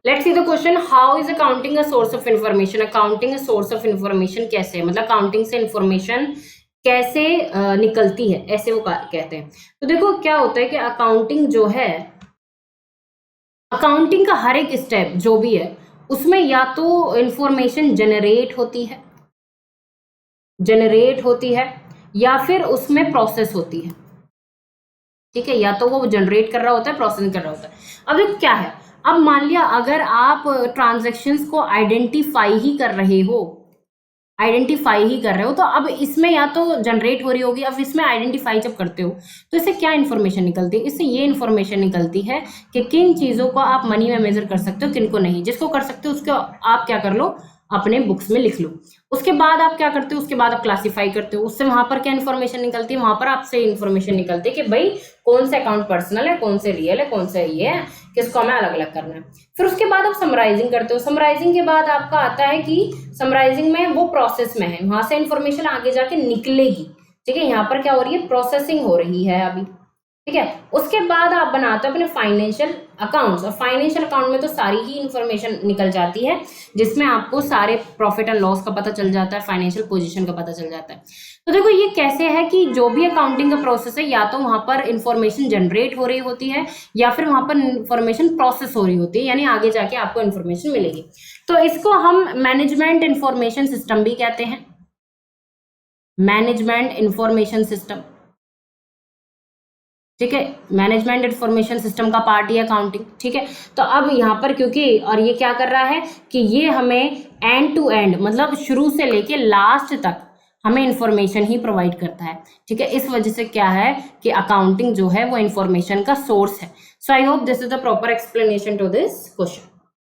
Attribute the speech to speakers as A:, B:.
A: Let's see the question, how is accounting a source of information? Accounting source of information कैसे है, मतलब accounting से information कैसे निकलती है, ऐसे वो कहते हैं। तो देखो क्या होता है कि अकाउंटिंग जो है, अकाउंटिंग का हर एक स्टेप जो भी है उसमें या तो इंफॉर्मेशन जनरेट होती है या फिर उसमें प्रोसेस होती है। ठीक है, या तो वो जनरेट कर रहा होता है, प्रोसेसिंग कर रहा होता है। अब देखो क्या है, अब मान लिया अगर आप ट्रांजैक्शंस को आइडेंटिफाई ही कर रहे हो तो अब इसमें या तो जनरेट हो रही होगी। अब इसमें आइडेंटिफाई जब करते हो तो इससे क्या इन्फॉर्मेशन निकलती है? इससे ये इन्फॉर्मेशन निकलती है कि किन चीज़ों को आप मनी में मेजर कर सकते हो, किन को नहीं। जिसको कर सकते हो उसको आप क्या कर लो, अपने बुक्स में लिख लो। उसके बाद आप क्या करते हो, उसके बाद आप क्लासीफाई करते हो। उससे वहां पर क्या इन्फॉर्मेशन निकलती है, वहां पर आपसे इन्फॉर्मेशन निकलती है कि भाई कौन सा अकाउंट पर्सनल है, कौन से रियल है, कौन सा ये है, किसको हमें अलग अलग करना है। फिर उसके बाद आप समराइजिंग करते हो। समराइजिंग के बाद आपका आता है कि समराइजिंग में वो प्रोसेस में है, वहां से इंफॉर्मेशन आगे जाके निकलेगी। ठीक है, यहाँ पर क्या हो रही है, प्रोसेसिंग हो रही है अभी। ठीक है, उसके बाद आप बनाते हो अपने फाइनेंशियल अकाउंट्स। और फाइनेंशियल अकाउंट में तो सारी ही इंफॉर्मेशन निकल जाती है, जिसमें आपको सारे प्रॉफिट एंड लॉस का पता चल जाता है, फाइनेंशियल पोजीशन का पता चल जाता है। तो देखो ये कैसे है कि जो भी अकाउंटिंग का प्रोसेस है, या तो वहां पर इंफॉर्मेशन जनरेट हो रही होती है या फिर वहां पर इंफॉर्मेशन प्रोसेस हो रही होती है, यानी आगे जाके आपको इंफॉर्मेशन मिलेगी। तो इसको हम मैनेजमेंट इंफॉर्मेशन सिस्टम भी कहते हैं, मैनेजमेंट इंफॉर्मेशन सिस्टम। ठीक है, मैनेजमेंट इंफॉर्मेशन सिस्टम का पार्ट ही अकाउंटिंग। ठीक है, तो अब यहाँ पर क्योंकि और ये क्या कर रहा है कि ये हमें एंड टू एंड, मतलब शुरू से लेके लास्ट तक हमें इंफॉर्मेशन ही प्रोवाइड करता है। ठीक है, इस वजह से क्या है कि अकाउंटिंग जो है वो इंफॉर्मेशन का सोर्स है। So I hope this is the proper explanation to this question.